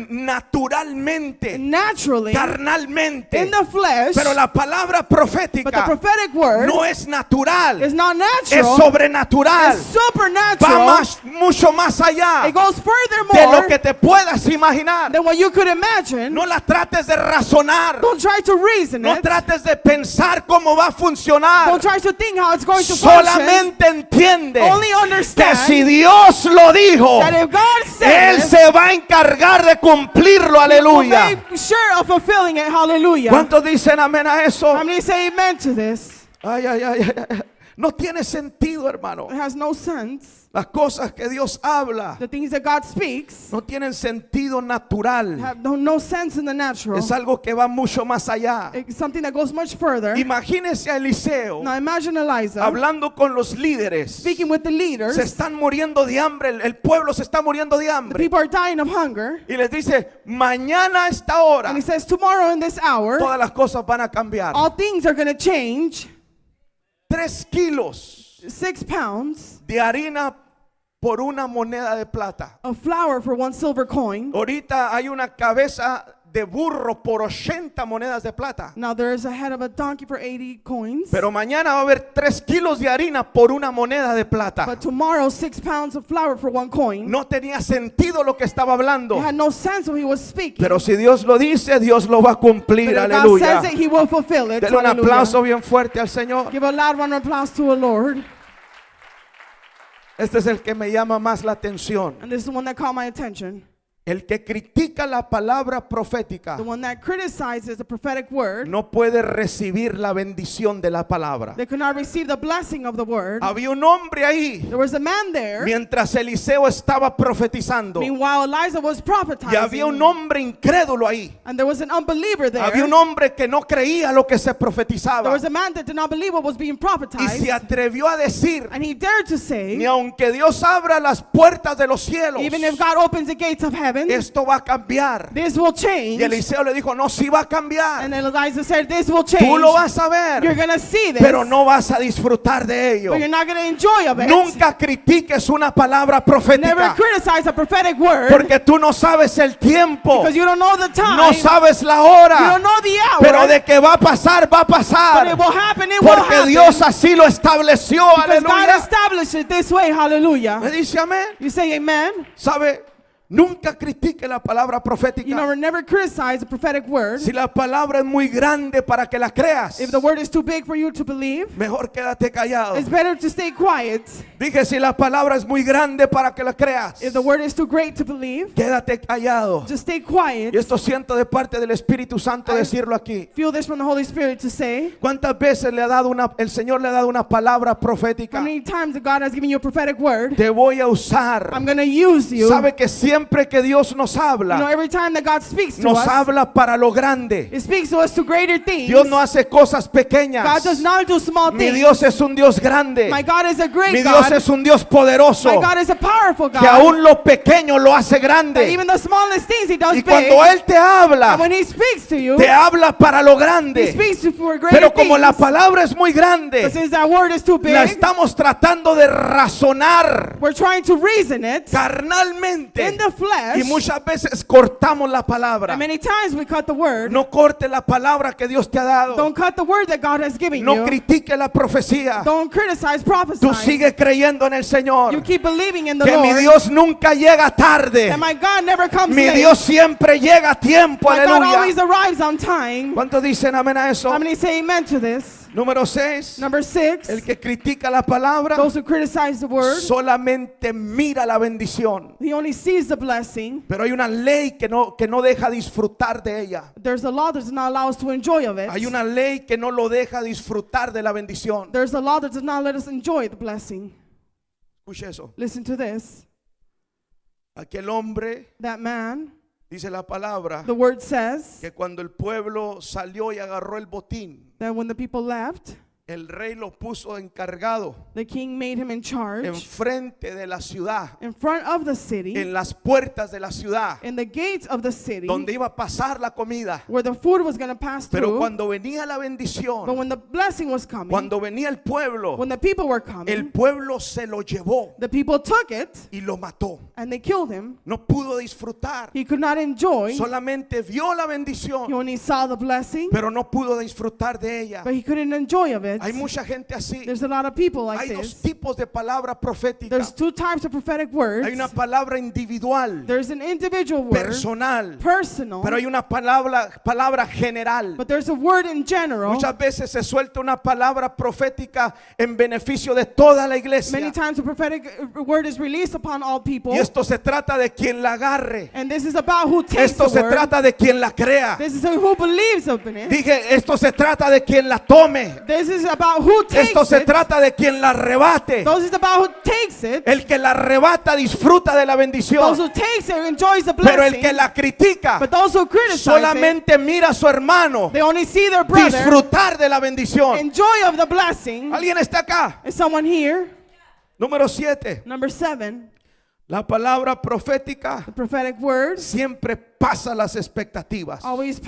Speaker 1: naturalmente,
Speaker 2: naturally
Speaker 1: carnalmente.
Speaker 2: in the flesh,
Speaker 1: Pero la palabra
Speaker 2: but the
Speaker 1: profética
Speaker 2: prophetic word
Speaker 1: no es natural,
Speaker 2: is not
Speaker 1: es
Speaker 2: natural,
Speaker 1: sobrenatural.
Speaker 2: it's
Speaker 1: Va
Speaker 2: supernatural.
Speaker 1: mucho más allá
Speaker 2: It goes
Speaker 1: de
Speaker 2: furthermore
Speaker 1: lo que te puedas imaginar.
Speaker 2: than what you could imagine.
Speaker 1: No la trates de razonar.
Speaker 2: Don't try to reason
Speaker 1: No
Speaker 2: it.
Speaker 1: trates de pensar cómo va a funcionar.
Speaker 2: Don't try to think how it's going to function.
Speaker 1: Solamente entiende
Speaker 2: Only
Speaker 1: que
Speaker 2: understand
Speaker 1: si Dios lo dijo,
Speaker 2: that if God said
Speaker 1: Él
Speaker 2: it,
Speaker 1: se va a encargar de cumplirlo.
Speaker 2: He will
Speaker 1: Aleluya.
Speaker 2: make sure of fulfilling it. Hallelujah.
Speaker 1: ¿Cuántos dicen amén a eso?
Speaker 2: How many say amen to this?
Speaker 1: Ay, ay, ay, ay, ay. No tiene sentido, hermano.
Speaker 2: It has no sense.
Speaker 1: Las cosas que Dios habla
Speaker 2: The things that God speaks
Speaker 1: no tienen sentido natural.
Speaker 2: have no sense in the natural.
Speaker 1: Es algo que va mucho más allá.
Speaker 2: It's something that goes much further.
Speaker 1: Imagínese a Eliseo
Speaker 2: Now imagine Elijah
Speaker 1: hablando con los líderes.
Speaker 2: speaking with the leaders.
Speaker 1: Se están muriendo de hambre, el pueblo se está muriendo de
Speaker 2: The
Speaker 1: hambre.
Speaker 2: people are dying of hunger.
Speaker 1: Y les dice, mañana a esta hora
Speaker 2: And he says, tomorrow in this hour,
Speaker 1: todas las cosas van a cambiar.
Speaker 2: all things are going to change.
Speaker 1: 3 kilos
Speaker 2: 6 pounds
Speaker 1: de harina por una moneda de plata.
Speaker 2: of flour for 1 silver coin.
Speaker 1: Ahorita hay una cabeza de burro por 80 monedas de plata.
Speaker 2: Now there is a head of a donkey for 80 coins.
Speaker 1: Pero mañana va a haber 3 kilos de harina por una moneda de plata.
Speaker 2: But tomorrow, 6 pounds of flour for 1 coin.
Speaker 1: No tenía sentido lo que estaba hablando.
Speaker 2: It had no sense what he was speaking.
Speaker 1: Pero si Dios lo dice, Dios lo va a cumplir.
Speaker 2: But if God
Speaker 1: Aleluya.
Speaker 2: says it, he will fulfill it.
Speaker 1: Denle un
Speaker 2: Hallelujah.
Speaker 1: aplauso bien fuerte al Señor.
Speaker 2: Give a loud round of applause to the Lord.
Speaker 1: Este es el que me llama más la atención.
Speaker 2: And this is the one that caught my attention.
Speaker 1: El que critica la palabra profética
Speaker 2: The one that criticizes the prophetic word.
Speaker 1: no puede recibir la bendición de la palabra.
Speaker 2: They could not receive the blessing of the word.
Speaker 1: Había un hombre ahí
Speaker 2: There was a man there.
Speaker 1: mientras Eliseo estaba profetizando.
Speaker 2: Meanwhile, Elijah was
Speaker 1: Y había un
Speaker 2: prophetizing.
Speaker 1: hombre incrédulo ahí.
Speaker 2: And there was an unbeliever there.
Speaker 1: Había un hombre que no creía lo que se
Speaker 2: There
Speaker 1: profetizaba.
Speaker 2: was a man that did not believe what was being
Speaker 1: Y
Speaker 2: prophetized.
Speaker 1: se atrevió a decir,
Speaker 2: And he dared to say,
Speaker 1: ni aunque Dios abra las puertas de los cielos,
Speaker 2: even if God opens the gates of heaven,
Speaker 1: esto va a cambiar.
Speaker 2: this will
Speaker 1: Y
Speaker 2: change.
Speaker 1: Eliseo le dijo, no, sí va a cambiar.
Speaker 2: And then Elijah said, this will change.
Speaker 1: Tú lo vas a
Speaker 2: You're
Speaker 1: ver,
Speaker 2: going to see this,
Speaker 1: pero no vas a disfrutar de ello.
Speaker 2: but you're not going to enjoy of it.
Speaker 1: Nunca critiques una palabra
Speaker 2: Never
Speaker 1: profética,
Speaker 2: criticize a prophetic word,
Speaker 1: porque tú no sabes el tiempo,
Speaker 2: because you don't know the time.
Speaker 1: no sabes la
Speaker 2: You
Speaker 1: hora,
Speaker 2: don't know the hour.
Speaker 1: pero de que va a pasar, va a
Speaker 2: But
Speaker 1: pasar,
Speaker 2: it will happen, it will
Speaker 1: porque
Speaker 2: happen.
Speaker 1: Dios así lo estableció.
Speaker 2: Because God
Speaker 1: Aleluya.
Speaker 2: established it this way. Hallelujah.
Speaker 1: Me dice amén.
Speaker 2: You say amen.
Speaker 1: ¿Sabe? Nunca critique la palabra
Speaker 2: You
Speaker 1: profética.
Speaker 2: never criticize a prophetic word.
Speaker 1: Si la palabra es muy grande para que la creas,
Speaker 2: If the word is too big for you to believe,
Speaker 1: mejor quédate callado.
Speaker 2: it's better to stay quiet.
Speaker 1: Dije, si la palabra es muy grande para que la creas,
Speaker 2: If the word is too great to believe,
Speaker 1: quédate callado.
Speaker 2: just stay quiet.
Speaker 1: Y esto siento de parte del Espíritu Santo decirlo aquí.
Speaker 2: Feel this from the Holy Spirit to say.
Speaker 1: ¿Cuántas veces el Señor le ha dado una palabra
Speaker 2: How
Speaker 1: profética?
Speaker 2: many times that God has given you a prophetic word?
Speaker 1: Te voy a usar.
Speaker 2: I'm going to use you.
Speaker 1: Sabe que siempre siempre que Dios nos
Speaker 2: You know,
Speaker 1: habla,
Speaker 2: every time that God speaks to
Speaker 1: nos
Speaker 2: us,
Speaker 1: habla para lo grande.
Speaker 2: it speaks to us to greater things.
Speaker 1: Dios no hace cosas
Speaker 2: God
Speaker 1: pequeñas.
Speaker 2: does not do small
Speaker 1: Mi
Speaker 2: things.
Speaker 1: Dios es un Dios grande.
Speaker 2: My God is a great
Speaker 1: Mi Dios
Speaker 2: God.
Speaker 1: es un Dios poderoso,
Speaker 2: My God is a powerful God.
Speaker 1: que aún lo pequeño lo hace
Speaker 2: That
Speaker 1: grande.
Speaker 2: even the smallest things He does
Speaker 1: Y
Speaker 2: big.
Speaker 1: cuando Él te habla,
Speaker 2: And when He speaks to you,
Speaker 1: te habla para lo
Speaker 2: He
Speaker 1: grande.
Speaker 2: speaks to for greater
Speaker 1: Pero como
Speaker 2: things.
Speaker 1: la palabra es muy
Speaker 2: But
Speaker 1: grande,
Speaker 2: since that word is too big,
Speaker 1: la estamos tratando de razonar
Speaker 2: we're trying to reason it
Speaker 1: carnalmente.
Speaker 2: in the flesh.
Speaker 1: Y muchas veces cortamos la palabra.
Speaker 2: And many times we cut the word.
Speaker 1: No corte la palabra que Dios te ha dado.
Speaker 2: Don't cut the word that God has given
Speaker 1: No
Speaker 2: you.
Speaker 1: critique la profecía.
Speaker 2: Don't criticize prophecy.
Speaker 1: Tú sigue creyendo en el
Speaker 2: You
Speaker 1: Señor.
Speaker 2: keep believing in the
Speaker 1: Que mi
Speaker 2: Lord.
Speaker 1: Dios nunca llega tarde.
Speaker 2: And my God never comes
Speaker 1: Mi
Speaker 2: late.
Speaker 1: Dios siempre llega a tiempo.
Speaker 2: My God always
Speaker 1: Aleluya.
Speaker 2: arrives on time.
Speaker 1: ¿Cuántos dicen amén a eso?
Speaker 2: How many say amen to this?
Speaker 1: Número 6.
Speaker 2: Number 6,
Speaker 1: El que critica la palabra
Speaker 2: those who criticize the word,
Speaker 1: solamente mira la bendición.
Speaker 2: he only sees the blessing.
Speaker 1: Pero hay una ley que no deja disfrutar de ella.
Speaker 2: There's a law that does not allow us to enjoy of it.
Speaker 1: Hay una ley que no lo deja disfrutar de la bendición.
Speaker 2: There's a law that does not let us enjoy the blessing.
Speaker 1: Escuche eso.
Speaker 2: Listen to this.
Speaker 1: Aquel hombre,
Speaker 2: That man,
Speaker 1: dice la palabra,
Speaker 2: the word says
Speaker 1: que cuando el pueblo salió y agarró el botín,
Speaker 2: that when the people left,
Speaker 1: el rey lo puso encargado
Speaker 2: the king made him in charge
Speaker 1: enfrente de la ciudad,
Speaker 2: in front of the city,
Speaker 1: en las puertas de la ciudad,
Speaker 2: in the gates of the city,
Speaker 1: donde iba a pasar la comida.
Speaker 2: where the food was going to pass
Speaker 1: Pero
Speaker 2: through.
Speaker 1: cuando venía la
Speaker 2: But
Speaker 1: bendición,
Speaker 2: when the blessing was coming,
Speaker 1: cuando venía el pueblo,
Speaker 2: when the people were
Speaker 1: el
Speaker 2: coming,
Speaker 1: pueblo se lo llevó
Speaker 2: the people took it
Speaker 1: y lo mató.
Speaker 2: and they killed him.
Speaker 1: No pudo disfrutar.
Speaker 2: He could not enjoy.
Speaker 1: Solamente vio la
Speaker 2: He
Speaker 1: bendición,
Speaker 2: only saw the blessing,
Speaker 1: pero no pudo disfrutar de ella.
Speaker 2: but he couldn't enjoy of it.
Speaker 1: Hay mucha gente así.
Speaker 2: There's a lot of people like
Speaker 1: Hay dos
Speaker 2: this.
Speaker 1: tipos de palabra profética.
Speaker 2: There's two types of prophetic words.
Speaker 1: Hay una palabra individual,
Speaker 2: There's an individual word,
Speaker 1: personal,
Speaker 2: personal,
Speaker 1: pero hay una palabra general.
Speaker 2: but there's a word in general.
Speaker 1: Muchas veces se suelta una palabra profética en beneficio de toda la
Speaker 2: Many
Speaker 1: iglesia.
Speaker 2: times the prophetic word is released upon all people.
Speaker 1: Y esto se trata de quien la agarre.
Speaker 2: And this is about who takes
Speaker 1: Esto
Speaker 2: the
Speaker 1: se
Speaker 2: word.
Speaker 1: trata de quien la crea.
Speaker 2: This is who believes in it.
Speaker 1: Dije, esto se trata de quien la tome.
Speaker 2: This is about who takes
Speaker 1: Esto se
Speaker 2: it.
Speaker 1: trata de quien la arrebate.
Speaker 2: This is about who takes it.
Speaker 1: El que la arrebata disfruta de la
Speaker 2: Those
Speaker 1: bendición.
Speaker 2: who takes it enjoys the
Speaker 1: Pero el
Speaker 2: blessing.
Speaker 1: que la critica
Speaker 2: But those who criticize it,
Speaker 1: solamente mira a su hermano
Speaker 2: they only see their brother
Speaker 1: disfrutar de la bendición.
Speaker 2: enjoy of the blessing.
Speaker 1: ¿Alguien está acá?
Speaker 2: Is someone here?
Speaker 1: Número 7.
Speaker 2: Number 7,
Speaker 1: La palabra profética
Speaker 2: the prophetic word
Speaker 1: siempre pasa las expectativas.
Speaker 2: always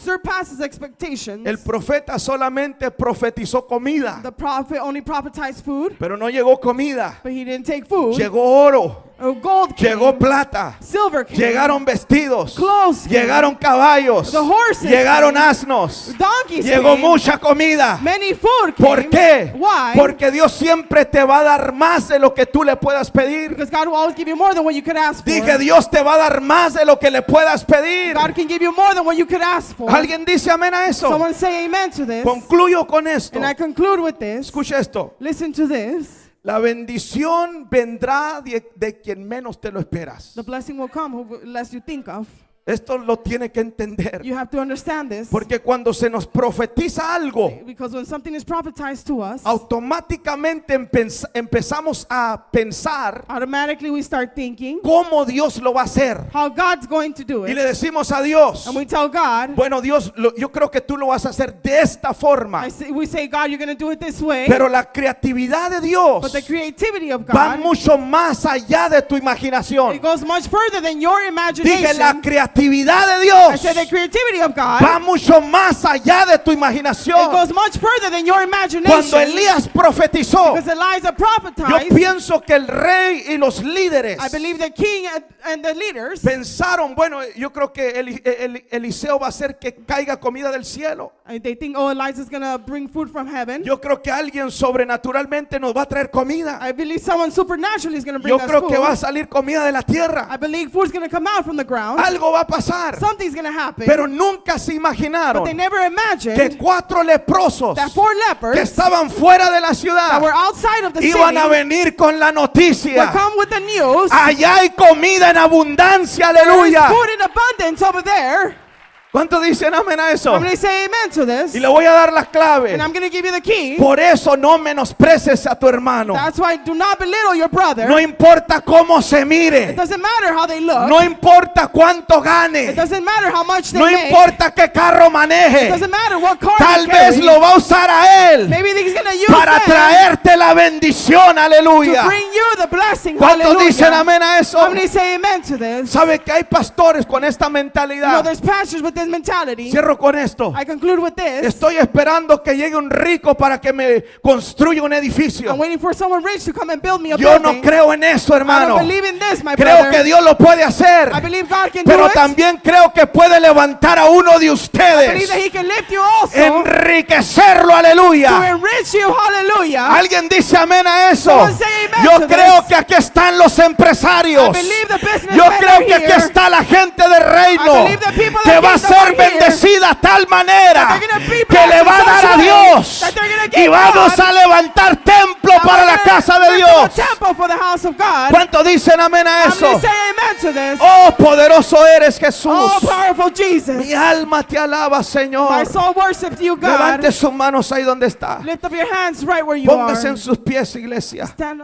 Speaker 2: surpasses expectations.
Speaker 1: El profeta solamente profetizó comida,
Speaker 2: The prophet only prophetized food,
Speaker 1: pero no llegó comida.
Speaker 2: but he didn't take food.
Speaker 1: Llegó oro,
Speaker 2: Gold came,
Speaker 1: llegó plata,
Speaker 2: silver came,
Speaker 1: llegaron vestidos,
Speaker 2: clothes came,
Speaker 1: llegaron caballos,
Speaker 2: the horses
Speaker 1: llegaron
Speaker 2: came,
Speaker 1: asnos,
Speaker 2: donkeys
Speaker 1: llegó
Speaker 2: came,
Speaker 1: mucha comida.
Speaker 2: many food came.
Speaker 1: ¿Por qué?
Speaker 2: Why?
Speaker 1: Porque Dios siempre te va a dar más de lo que tú le puedas pedir.
Speaker 2: Because God will always give you more than what you could ask for.
Speaker 1: Dije, Dios te va a dar más de lo que le puedas pedir.
Speaker 2: God can give you more than what you could ask for.
Speaker 1: ¿Alguien dice amén a eso?
Speaker 2: Someone say amen to this.
Speaker 1: Concluyo con esto.
Speaker 2: And I conclude with this.
Speaker 1: Escucha esto.
Speaker 2: Listen to this.
Speaker 1: La bendición vendrá de quien menos te lo esperas.
Speaker 2: The blessing will come less you think of.
Speaker 1: Esto lo tiene que entender.
Speaker 2: You have to understand this.
Speaker 1: Porque cuando se nos profetiza algo,
Speaker 2: Because when something is prophetized to us,
Speaker 1: automáticamente empezamos a pensar
Speaker 2: automatically we start thinking
Speaker 1: cómo Dios lo va a hacer.
Speaker 2: how God's going to do
Speaker 1: Y
Speaker 2: it.
Speaker 1: le decimos a Dios,
Speaker 2: And we tell God,
Speaker 1: bueno Dios, yo creo que tú lo vas a hacer de esta forma.
Speaker 2: we say, God, you're going to do it this way.
Speaker 1: Pero la creatividad de Dios
Speaker 2: But the creativity of
Speaker 1: va
Speaker 2: God,
Speaker 1: mucho más allá de tu imaginación.
Speaker 2: it goes much further than your
Speaker 1: Dije,
Speaker 2: imagination.
Speaker 1: la creatividad de
Speaker 2: I
Speaker 1: Dios
Speaker 2: said the creativity of God,
Speaker 1: va mucho más allá de tu
Speaker 2: it
Speaker 1: imaginación.
Speaker 2: goes much further than your imagination.
Speaker 1: Cuando Elías profetizó,
Speaker 2: Because Elijah
Speaker 1: yo
Speaker 2: prophesied,
Speaker 1: pienso que el rey y los líderes
Speaker 2: I believe the king and the leaders,
Speaker 1: pensaron, bueno, yo creo que Eliseo va a hacer que caiga comida del cielo.
Speaker 2: they think, oh, Elijah's going to bring food from heaven.
Speaker 1: Yo creo que alguien sobrenaturalmente nos va a traer comida.
Speaker 2: I believe someone supernaturally is going to bring
Speaker 1: Yo
Speaker 2: us
Speaker 1: creo
Speaker 2: food.
Speaker 1: que va a salir comida de la
Speaker 2: I
Speaker 1: tierra.
Speaker 2: believe food's going to come out from the ground.
Speaker 1: Algo va a pasar.
Speaker 2: Something's going to happen.
Speaker 1: Pero nunca se
Speaker 2: But
Speaker 1: imaginaron
Speaker 2: they never
Speaker 1: que
Speaker 2: imagined
Speaker 1: 4 leprosos
Speaker 2: that 4
Speaker 1: que
Speaker 2: lepers
Speaker 1: estaban fuera de la
Speaker 2: that
Speaker 1: ciudad
Speaker 2: were outside of the city
Speaker 1: iban a venir con la
Speaker 2: would
Speaker 1: noticia.
Speaker 2: come with the news.
Speaker 1: Allá hay comida en abundancia,
Speaker 2: There is
Speaker 1: aleluya.
Speaker 2: food in abundance over there.
Speaker 1: ¿Cuántos dicen amén a eso?
Speaker 2: How many say amen to this?
Speaker 1: Y le voy a dar las claves.
Speaker 2: And I'm going to give you the key.
Speaker 1: Por eso no menosprecies a tu hermano.
Speaker 2: That's why do not belittle your brother.
Speaker 1: No importa cómo se
Speaker 2: It
Speaker 1: mire.
Speaker 2: doesn't matter how they look.
Speaker 1: No importa cuánto
Speaker 2: It
Speaker 1: gane.
Speaker 2: doesn't matter how much they
Speaker 1: No
Speaker 2: make.
Speaker 1: importa qué carro
Speaker 2: It
Speaker 1: maneje.
Speaker 2: doesn't matter what car
Speaker 1: Tal
Speaker 2: they
Speaker 1: vez
Speaker 2: carry.
Speaker 1: lo va a usar a él
Speaker 2: Maybe he's going to use
Speaker 1: para
Speaker 2: them
Speaker 1: traerte la bendición.
Speaker 2: to
Speaker 1: Aleluya.
Speaker 2: bring you the blessing.
Speaker 1: ¿Cuántos
Speaker 2: Hallelujah.
Speaker 1: dicen amén a eso?
Speaker 2: How many say amen to this?
Speaker 1: ¿Sabe que hay pastores con esta
Speaker 2: You know,
Speaker 1: mentalidad?
Speaker 2: there's pastors with this mentality.
Speaker 1: Cierro con esto.
Speaker 2: I conclude with this.
Speaker 1: Estoy esperando que llegue un rico para que me construya un edificio.
Speaker 2: I'm waiting for someone rich to come and build me a
Speaker 1: Yo no
Speaker 2: building.
Speaker 1: creo en eso,
Speaker 2: I
Speaker 1: hermano.
Speaker 2: don't believe in this, my
Speaker 1: Creo
Speaker 2: brother.
Speaker 1: que Dios lo puede hacer.
Speaker 2: I believe God can
Speaker 1: Pero
Speaker 2: do it.
Speaker 1: también creo que puede levantar a uno de
Speaker 2: I believe
Speaker 1: ustedes.
Speaker 2: that He can lift you also
Speaker 1: Enriquecerlo,
Speaker 2: to
Speaker 1: aleluya.
Speaker 2: enrich you. Hallelujah.
Speaker 1: Alguien dice amén a eso.
Speaker 2: Someone say amen
Speaker 1: Yo
Speaker 2: to
Speaker 1: creo
Speaker 2: this.
Speaker 1: que aquí están los
Speaker 2: I
Speaker 1: empresarios.
Speaker 2: believe the businessmen
Speaker 1: Yo
Speaker 2: are
Speaker 1: creo que aquí
Speaker 2: here.
Speaker 1: está la gente del reino
Speaker 2: I believe the people
Speaker 1: que
Speaker 2: of
Speaker 1: va a
Speaker 2: kingdom
Speaker 1: ser
Speaker 2: are here.
Speaker 1: bendecida a tal manera
Speaker 2: That they're gonna be
Speaker 1: que le
Speaker 2: blessed
Speaker 1: va a
Speaker 2: in
Speaker 1: dar
Speaker 2: such
Speaker 1: a
Speaker 2: a way
Speaker 1: Dios
Speaker 2: that they're gonna
Speaker 1: y
Speaker 2: give
Speaker 1: vamos
Speaker 2: God
Speaker 1: a levantar templo
Speaker 2: that
Speaker 1: para
Speaker 2: we're
Speaker 1: la
Speaker 2: gonna
Speaker 1: casa de
Speaker 2: lift up a
Speaker 1: Dios.
Speaker 2: temple for the house of God.
Speaker 1: ¿Cuántos dicen amén a
Speaker 2: How
Speaker 1: eso?
Speaker 2: many say amen to this?
Speaker 1: Oh, poderoso eres Jesús.
Speaker 2: Oh, powerful Jesus.
Speaker 1: Mi alma te alaba,
Speaker 2: My
Speaker 1: Señor.
Speaker 2: soul worships you, God.
Speaker 1: Levante sus manos ahí donde está.
Speaker 2: Lift up your hands right where you
Speaker 1: Póngase
Speaker 2: are.
Speaker 1: en sus pies, iglesia.
Speaker 2: Stand